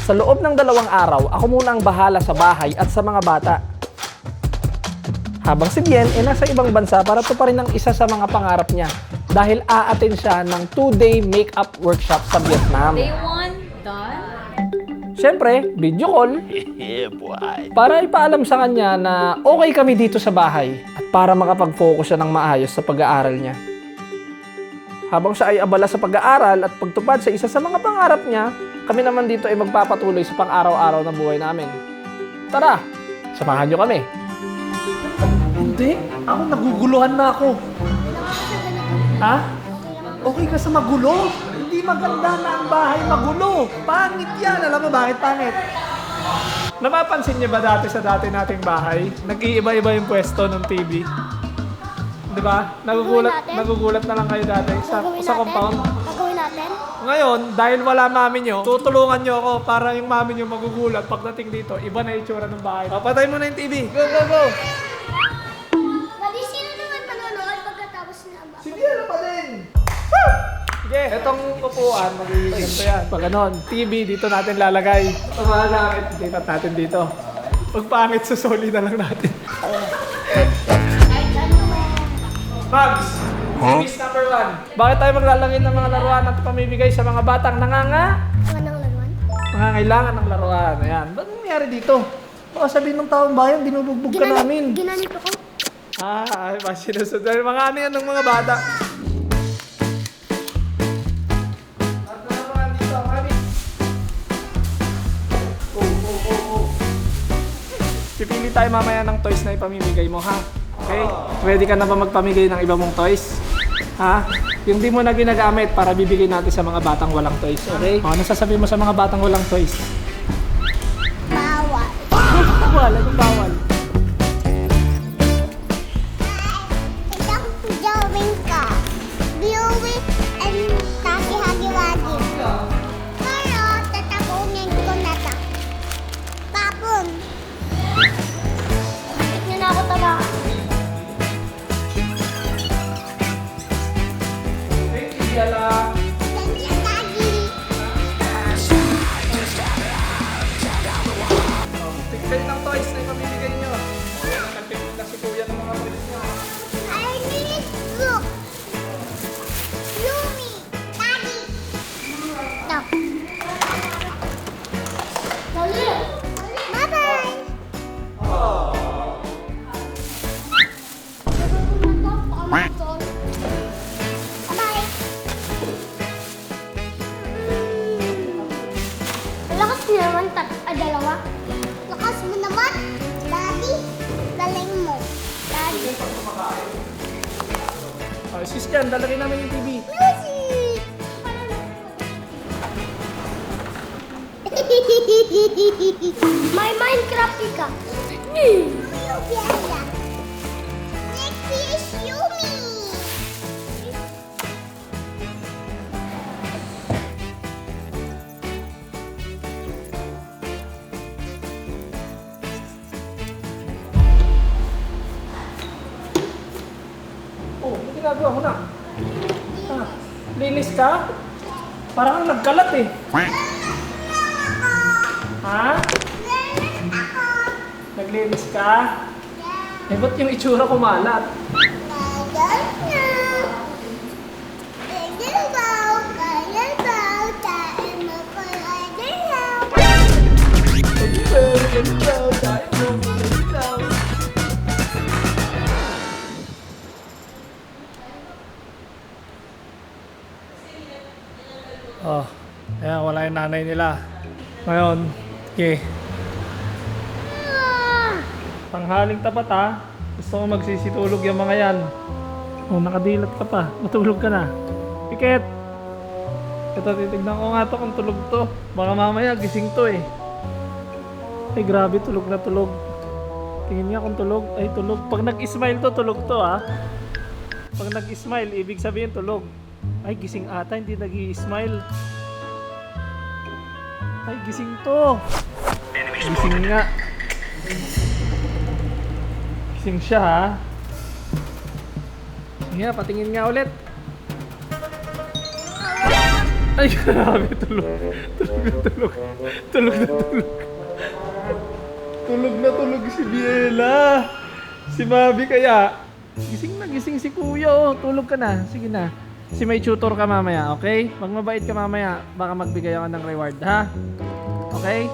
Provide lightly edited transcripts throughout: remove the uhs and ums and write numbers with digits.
Sa loob ng 2 araw, ako muna ang bahala sa bahay at sa mga bata. Habang si Bien ay nasa ibang bansa para tuparin ang isa sa mga pangarap niya dahil a-attend siya ng 2-day makeup workshop sa Vietnam. Day 1, done. Siyempre, video call para ipaalam sa kanya na okay kami dito sa bahay at para makapag-focus siya ng maayos sa pag-aaral niya. Habang siya ay abala sa pag-aaral at pagtupad sa isa sa mga pangarap niya, kami naman dito ay magpapatuloy sa pang-araw-araw na buhay namin. Tara, samahan niyo kami. Hindi, ako naguguluhan na ako. Ha? Okay ka sa magulo? Hindi maganda na ang bahay magulo. Pangit yan. Alam mo bakit pangit? Napapansin niyo ba dati sa dati nating bahay? Nag-iiba-iba yung pwesto ng TV. Di ba? Nagugulat na lang kayo dati sa compound. Gagawin natin? Ngayon, dahil wala mami nyo, tutulungan nyo ako para yung mami nyo magugulat pagdating dito. Iba na itsura ng bahay. Papatay mo na yung TV. Go, go, go! Dali, sino naman manonood pagkatapos na ba? Sige, ano pa din? Sige, itong upuan, magiging ganito yan. Pag ganon, TV, dito natin lalagay. Ito mga gamit, lipat natin dito. Pag pangit, susoli na lang natin. Mags, miss number 1. Bakit tayo maglalagay ng mga laruan at pamibigay sa mga batang Anong laruan? nangangailangan ng laruan? Ayan, ba't nangyari dito? Baka sabihin ng taong bayan, binubugbog ka namin. Ginanito ko. Ay, mas sinusunod. Mga ano yan ng mga bata. At naman dito, mami. Pipili tayo mamaya ng toys na ipamimigay mo, ha? Okay? Ready ka na ba magpamigay ng iba mong toys? Ha? Yung di mo na ginagamit para bibigay natin sa mga batang walang toys, okay? Ano sasabihin mo sa mga batang walang toys? Bawal. Bawal, anong bawal? Isang drawing ka. Viewing and hagi-hagi-wagi. Pero, tatapunin ko na to. Tapon. Bakit nyo na ako tabakan? Yala. Thank you, Daddy. Tignan ng toys na ipamimigay nyo. Ayan, nagpipil na si Kuya ng mga toys nyo. I need look. Yumi. Daddy. No. Dali. Bye-bye. Bye-bye. Lakas mo naman, dalawa. Lakas mo naman. Daddy, galing mo. Daddy. Oh, sis dyan, dalagay namin yung TV. Music! May Minecraft ka. Next is Yumi. Oh, ano ginagawa mo na? Ah, linis ka? Parang kang nagkalat eh. Ha? Naglinis ka? Eh, ba't yung itsura kumalat? Oh, ayan, wala yung nanay nila. Ngayon, okay. Tanghaling tapat ha. Gusto ko magsisitulog yung mga yan. Oh, nakadilat ka pa. Matulog ka na. Pikit! Ito, titignan ko nga to kung tulog to. Baka mamaya gising to eh. Ay, grabe, tulog na tulog. Tingin niya kung tulog. Ay, tulog. Pag nag-smile to, tulog to ha. Pag nag-smile, ibig sabihin tulog. Ay, gising ata, hindi nag-i-smile. Ay, gising to. Gising nga. Gising siya ha. Sige, patingin nga ulit. Ay, grabe, tulog. Tulog na tulog. Tulog na tulog. Tulog na tulog si Biela. Si Mabi kaya. Gising na gising si Kuya, oh. Tulog ka na. Sige na. Si may tutor ka mamaya, okay? Pag mabait ka mamaya, baka magbigay ako ng reward, ha? Okay?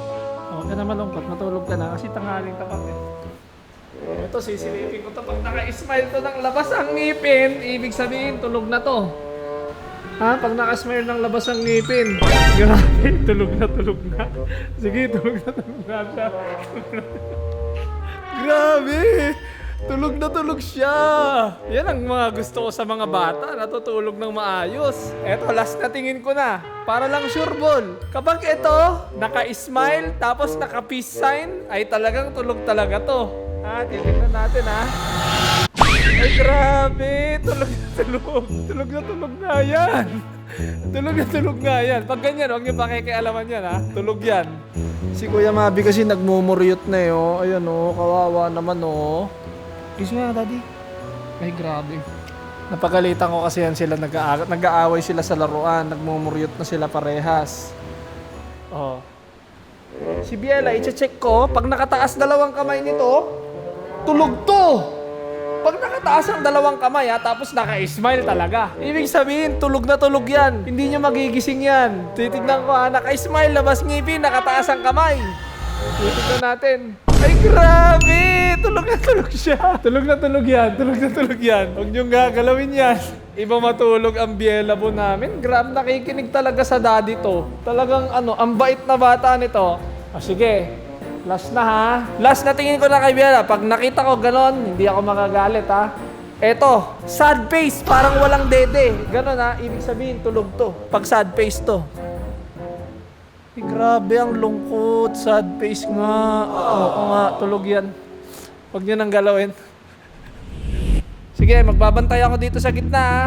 Huwag ka na malungkot, matulog ka na kasi tanghaling tapat eh. Ito, sisilipin ko to. Pag naka-smile to ng labas ang ngipin, ibig sabihin, tulog na to. Ha? Pag naka-smile ng labas ang ngipin, grabe, tulog na tulog na. Sige, tulog na siya. Grabe! Tulog na tulog siya! Yan ang mga gusto ko sa mga bata, natutulog ng maayos. Eto, last na tingin ko na. Para lang sure ball. Kapag ito, naka-smile, tapos naka-peace sign, ay talagang tulog talaga to. Ha, titignan natin ha. Ay, grabe! Tulog na tulog. Tulog na tulog nga yan. Tulog na tulog nga yan. Pag ganyan, huwag niyo pakikialaman yan ha. Tulog yan. Si Kuya Mabi kasi nagmumuryot na eh. Oh. Ayan oh, kawawa naman oh. Gising nga, Daddy. Ay, grabe. Napagalitan ko kasi yan sila. Nag-aaway sila sa laruan. Nagmumuryot na sila parehas. Oh. Si Biela, i-check ko. Pag nakataas dalawang kamay nito, tulog to! Pag nakataas ang dalawang kamay ha, tapos naka-smile talaga. Ibig sabihin, tulog na tulog yan. Hindi nyo magigising yan. Titignan ko ha, naka-smile, labas ngipin, nakataas ang kamay. Titignan natin. Ay, grabe! Tulog na tulog siya. Tulog na tulog yan. Tulog na tulog yan. Huwag niyong gagalawin yan. Iba matulog ang Biela po namin. Grabe, nakikinig talaga sa daddy to. Talagang ang bait na bata nito. Sige, last na ha. Last na tingin ko na kay Biela. Pag nakita ko ganon, hindi ako magagalit ha. Eto, sad face, parang walang dede. Ganon ha, ibig sabihin tulog to. Pag sad face to. Grabe ang lungkot, sad face nga. Oo nga, tulog yan. Huwag nyo nang galawin. Sige, magbabantay ako dito sa gitna ha.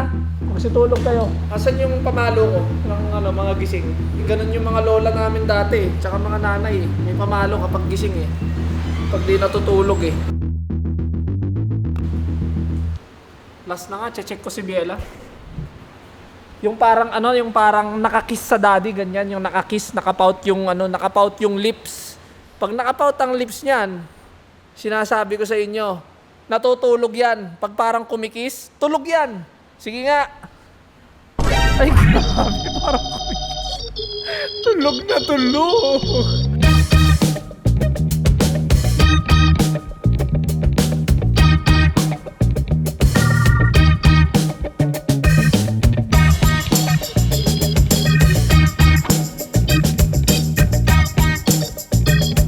Kasi tulog kayo. Asan yung pamalo ko? Ng mga gising. Ganun yung mga lola namin dati. Tsaka mga nanay eh. May pamalo kapag gising eh. Pag di natutulog eh. Last na nga, check ko si Biela. Yung parang yung parang nakakiss sa daddy, ganyan, yung nakakiss, nakapout yung lips. Pag nakapout ang lips niyan, sinasabi ko sa inyo, natutulog yan. Pag parang kumikis, tulog yan. Sige nga. Ay, grabe, parang kumikis. Tulog na tulog.